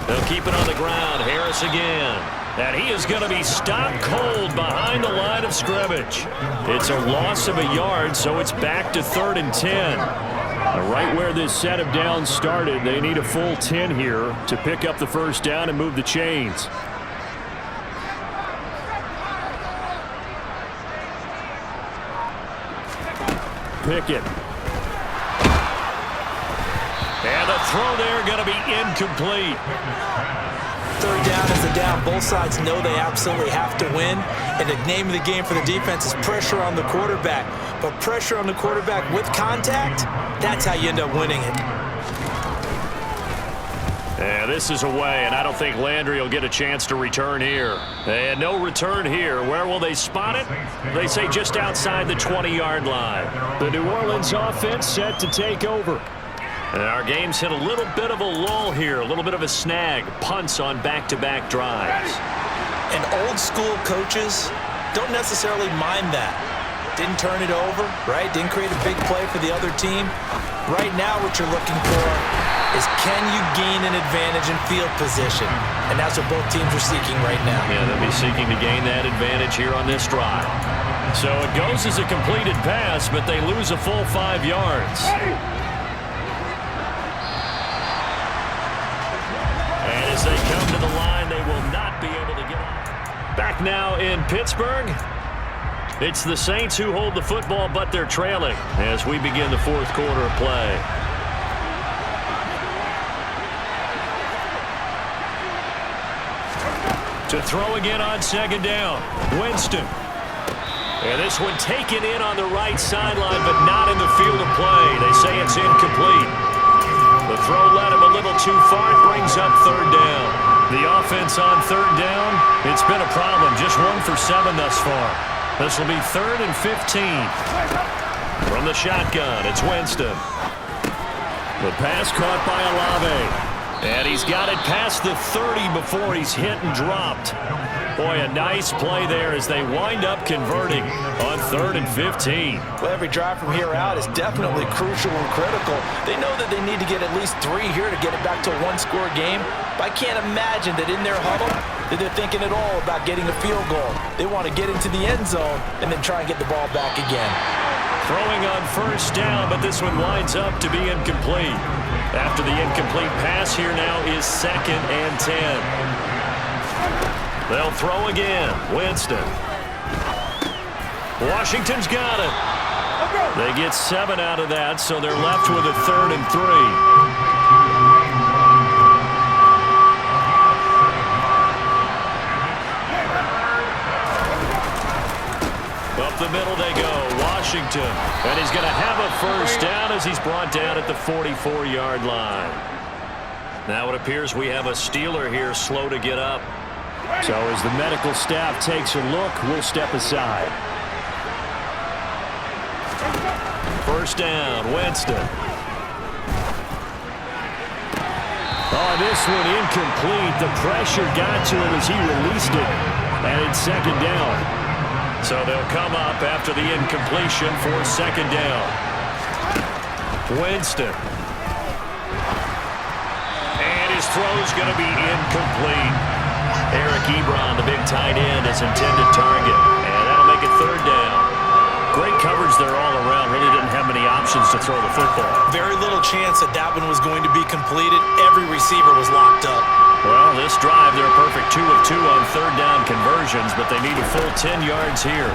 They'll keep it on the ground. Harris again. And he is going to be stopped cold behind the line of scrimmage. It's a loss of a yard, so it's back to 3rd and 10. Right where this set of downs started, they need a full 10 here to pick up the first down and move the chains. Pickett. And the throw there going to be incomplete. Third down is the down. Both sides know they absolutely have to win. And the name of the game for the defense is pressure on the quarterback. But pressure on the quarterback with contact, that's how you end up winning it. And this is away, and I don't think Landry will get a chance to return here. And no return here. Where will they spot it? They say just outside the 20-yard line. The New Orleans offense set to take over. And our game's hit a little bit of a lull here, a little bit of a snag. Punts on back-to-back drives. And old school coaches don't necessarily mind that. Didn't turn it over, right? Didn't create a big play for the other team. Right now what you're looking for is can you gain an advantage in field position? And that's what both teams are seeking right now. Yeah, they'll be seeking to gain that advantage here on this drive. So it goes as a completed pass, but they lose a full 5 yards. As they come to the line, they will not be able to get off. Back now in Pittsburgh. It's the Saints who hold the football, but they're trailing as we begin the 4th quarter of play. To throw again on 2nd down. Winston. And this one taken in on the right sideline, but not in the field of play. They say it's incomplete. The throw led him a little too far. offense on third down. It's been a problem. Just 1 for 7 thus far. This will be 3rd and 15. From the shotgun, it's Winston. The pass caught by Olave. And he's got it past the 30 before he's hit and dropped. Boy, a nice play there as they wind up converting on 3rd and 15. Well, every drive from here out is definitely crucial and critical. They know that they need to get at least 3 here to get it back to a 1-score game. But I can't imagine that in their huddle that they're thinking at all about getting a field goal. They want to get into the end zone and then try and get the ball back again. Throwing on first down, but this one winds up to be incomplete. After the incomplete pass, here now is 2nd and 10. They'll throw again. Winston. Washington's got it. They get 7 out of that, so they're left with a 3rd and 3. Up the middle they go. Washington. And he's going to have a first down as he's brought down at the 44-yard line. Now it appears we have a Steeler here slow to get up. So as the medical staff takes a look, we'll step aside. First down, Winston. Oh, this one incomplete. The pressure got to him as he released it. And it's 2nd down. So they'll come up after the incompletion for 2nd down. Winston. And his throw's going to be incomplete. Eric Ebron, the big tight end, is intended target. And that'll make it 3rd down. Great coverage there all around. Really didn't have many options to throw the football. Very little chance that that one was going to be completed. Every receiver was locked up. Well, this drive, they're a perfect 2 of 2 on 3rd down conversions, but they need a full 10 yards here.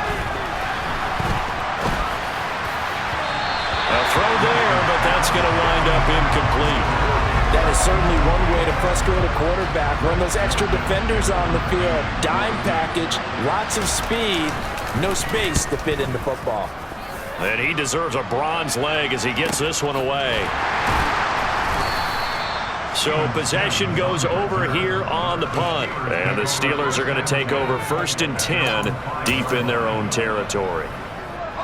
A throw there, but that's going to wind up incomplete. That is certainly one way to frustrate a quarterback. Run those extra defenders on the field. Dime package, lots of speed, no space to fit into football. And he deserves a bronze leg as he gets this one away. So possession goes over here on the punt. And the Steelers are going to take over 1st and 10 deep in their own territory.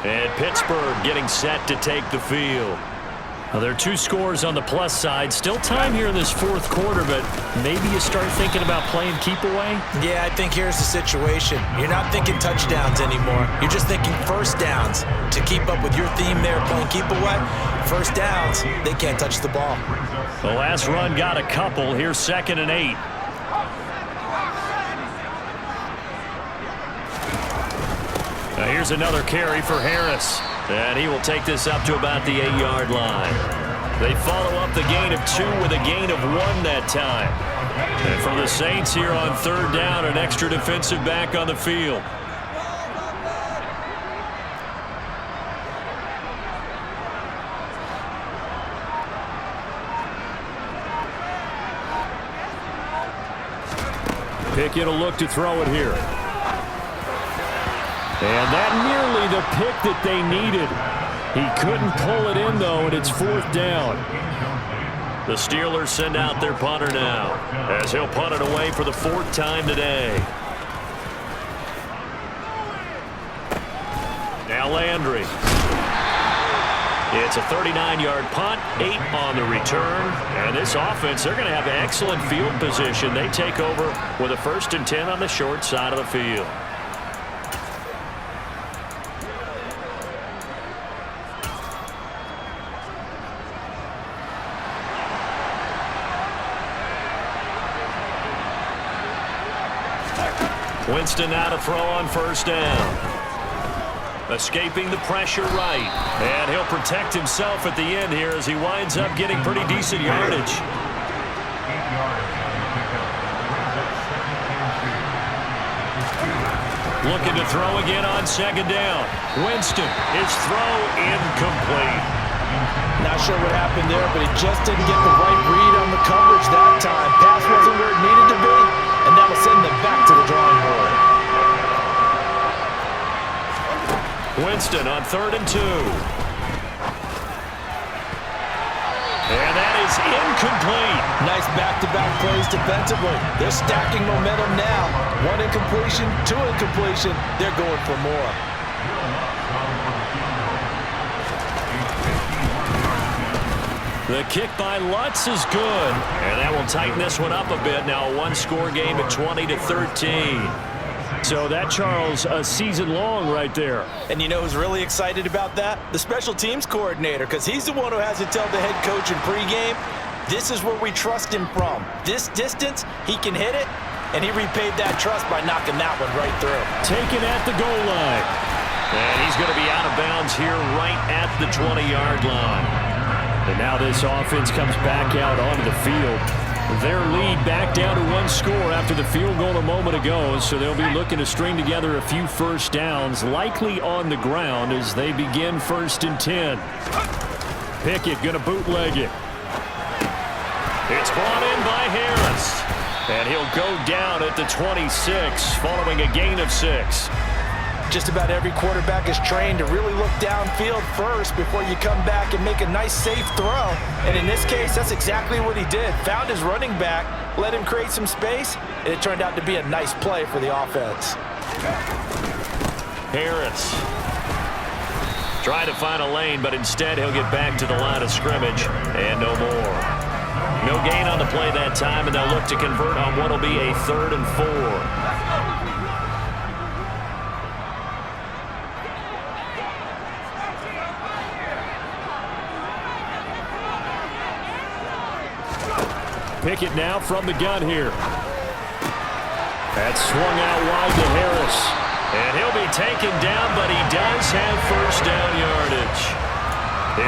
And Pittsburgh getting set to take the field. Well, there are 2 scores on the plus side. Still time here in this 4th quarter, but maybe you start thinking about playing keep away? Yeah, I think here's the situation. You're not thinking touchdowns anymore. You're just thinking first downs. To keep up with your theme there, playing keep away, first downs, they can't touch the ball. The last run got a couple. Here's 2nd and 8. Now here's another carry for Harris. And he will take this up to about the 8-yard line. They follow up the gain of 2 with a gain of 1 that time. And for the Saints here on 3rd down, an extra defensive back on the field. Pickett will look to throw it here. And that nearly the pick that they needed. He couldn't pull it in, though, and it's 4th down. The Steelers send out their punter now, as he'll punt it away for the 4th time today. Now Landry. It's a 39-yard punt, 8 on the return. And this offense, they're going to have excellent field position. They take over with a 1st and 10 on the short side of the field. Winston now to throw on first down. Escaping the pressure right. And he'll protect himself at the end here as he winds up getting pretty decent yardage. Looking to throw again on 2nd down. Winston, his throw incomplete. Not sure what happened there, but he just didn't get the right read on the coverage that time. Pass wasn't where it needed to be, and that'll send them back to the drawing board. Winston on 3rd and 2. And that is Incomplete. Nice back-to-back plays defensively. They're stacking momentum now. 1 incompletion, 2 incompletion. They're going for more. The kick by Lutz is good. And that will tighten this one up a bit. Now a one-score game at 20-13. So that, Charles, a season long right there. And you know who's really excited about that? The special teams coordinator, because he's the one who has to tell the head coach in pregame, this is where we trust him from. This distance, he can hit it, and he repaid that trust by knocking that one right through. Taken at the goal line. And he's going to be out of bounds here right at the 20-yard line. And now this offense comes back out onto the field. Their lead back down to 1 score after the field goal a moment ago, so they'll be looking to string together a few first downs, likely on the ground as they begin 1st and 10. Pickett going to bootleg it. It's brought in by Harris. And he'll go down at the 26 following a gain of 6. Just about every quarterback is trained to really look downfield first before you come back and make a nice, safe throw. And in this case, that's exactly what he did. Found his running back, let him create some space, and it turned out to be a nice play for the offense. Harris tried to find a lane, but instead he'll get back to the line of scrimmage and no more. No gain on the play that time, and they'll look to convert on what will be a 3rd and 4. Pickett now from the gun here. That's swung out wide to Harris. And he'll be taken down, but he does have first down yardage.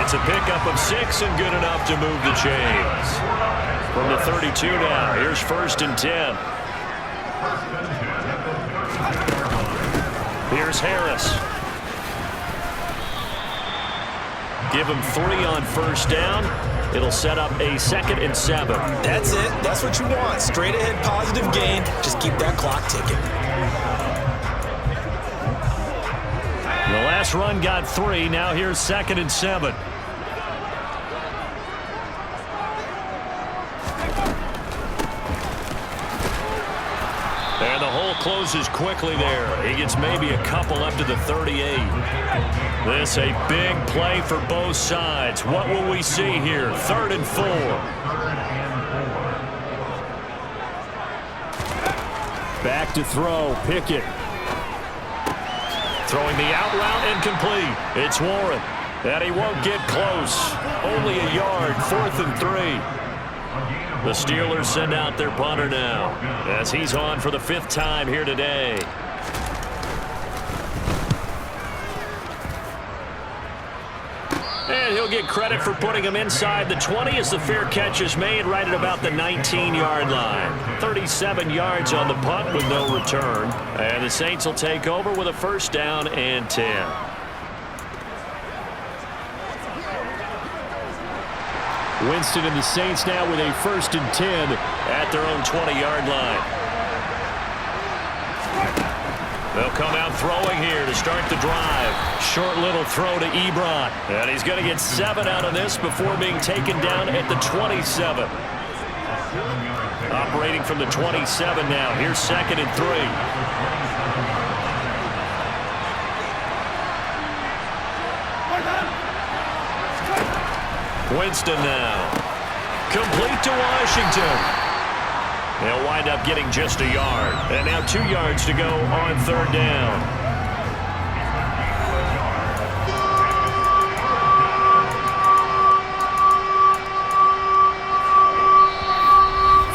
It's a pickup of 6 and good enough to move the chains. From the 32 now, here's 1st and 10. Here's Harris. Give him 3 on first down. It'll set up a 2nd and 7. That's it. That's what you want. Straight ahead positive gain. Just keep that clock ticking. The last run got 3. Now here's 2nd and 7. And the hole closes quickly there. He gets maybe a couple up to the 38. This a big play for both sides. What will we see here? 3rd and 4. Back to throw. Pickett. Throwing the out route incomplete. It's Warren. And he won't get close. Only a yard. 4th and 3. The Steelers send out their punter now as he's on for the 5th time here today. And he'll get credit for putting him inside the 20 as the fair catch is made right at about the 19-yard line. 37 yards on the punt with no return. And the Saints will take over with a 1st down and 10. Winston and the Saints now with a 1st and 10 at their own 20-yard line. They'll come out throwing here to start the drive. Short little throw to Ebron. And he's going to get 7 out of this before being taken down at the 27. Operating from the 27 now. Here's 2nd and 3. Winston now. Complete to Washington. They'll wind up getting just a yard. And now 2 yards to go on 3rd down.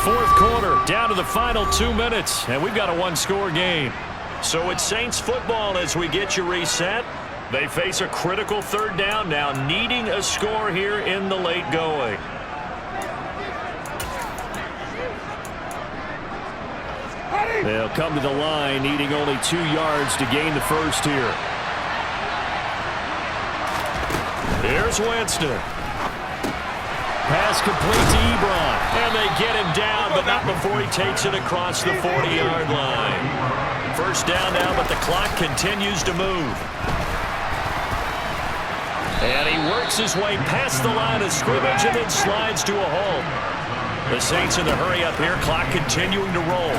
Fourth quarter, down to the final 2 minutes. And we've got a 1-score game. So it's Saints football as we get you reset. They face a critical 3rd down now, needing a score here in the late going. They'll come to the line, needing only 2 yards to gain the 1st here. Here's Winston. Pass complete to Ebron. And they get him down, but not before he takes it across the 40-yard line. 1st down now, but the clock continues to move. And he works his way past the line of scrimmage and then slides to a halt. The Saints in the hurry up here, clock continuing to roll.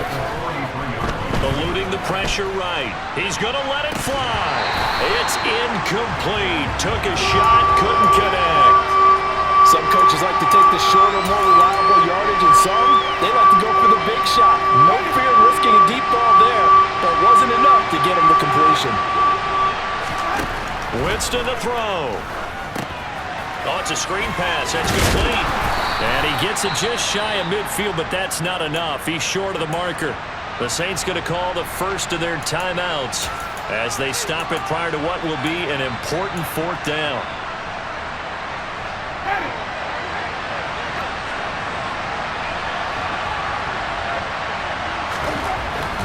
Eluding the pressure right. He's going to let it fly. It's incomplete. Took a shot, couldn't connect. Some coaches like to take the shorter, more reliable yardage, and some, they like to go for the big shot. No fear in risking a deep ball there, but it wasn't enough to get him to completion. Winston to throw. Oh, it's a screen pass. That's complete. And he gets it just shy of midfield, but that's not enough. He's short of the marker. The Saints going to call the first of their timeouts as they stop it prior to what will be an important fourth down.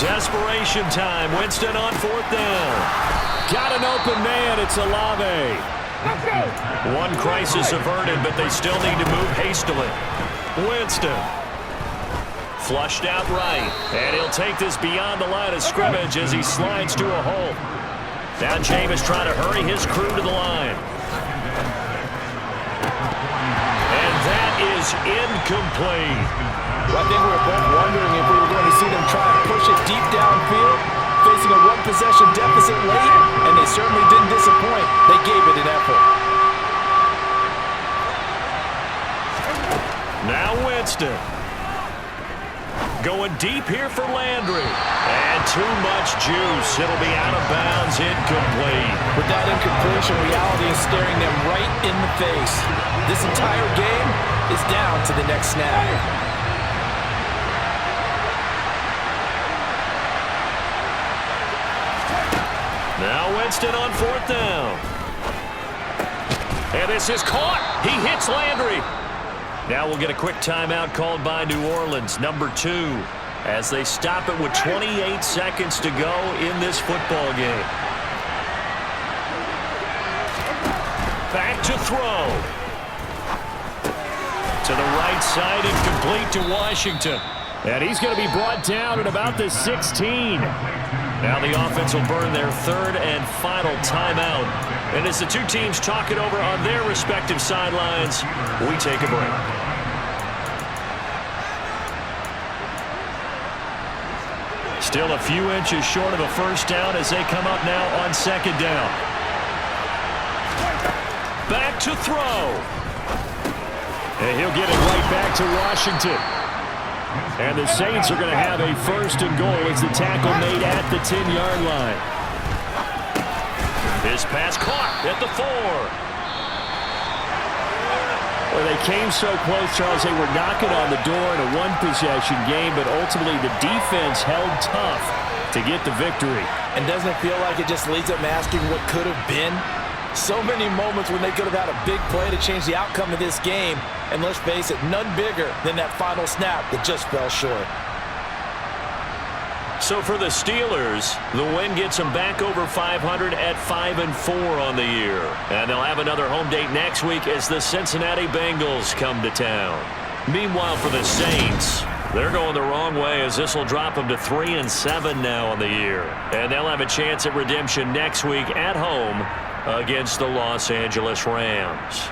Desperation time. Winston on fourth down. Got an open man. It's Olave. One crisis averted, but they still need to move hastily. Winston. Flushed out right. And he'll take this beyond the line of scrimmage as he slides to a hole. Now Jameis trying to hurry his crew to the line. And that is incomplete. Well, I think we were both wondering if we were going to see them try and push it deep downfield, facing a one-possession deficit late, and they certainly didn't disappoint. They gave it an effort. Now Winston. Going deep here for Landry. And too much juice. It'll be out of bounds, incomplete. With that incompletion, reality is staring them right in the face. This entire game is down to the next snap. Now Winston on fourth down. And this is caught. He hits Landry. Now we'll get a quick timeout called by New Orleans, number 2, as they stop it with 28 seconds to go in this football game. Back to throw. To the right side, incomplete to Washington. And he's going to be brought down at about the 16. Now the offense will burn their third and final timeout. And as the two teams talk it over on their respective sidelines, we take a break. Still a few inches short of a first down as they come up now on second down. Back to throw. And he'll get it right back to Washington. And the Saints are going to have a first and goal as the tackle made at the 10-yard line. This pass caught at the 4. Well, they came so close, Charles. They were knocking on the door in a one-possession game, but ultimately the defense held tough to get the victory. And doesn't it feel like it just leads up asking what could have been? So many moments when they could have had a big play to change the outcome of this game. And let's face it, none bigger than that final snap that just fell short. So for the Steelers, the win gets them back over 500 at 5-4 on the year. And they'll have another home date next week as the Cincinnati Bengals come to town. Meanwhile, for the Saints, they're going the wrong way as this will drop them to 3-7 now on the year. And they'll have a chance at redemption next week at home against the Los Angeles Rams.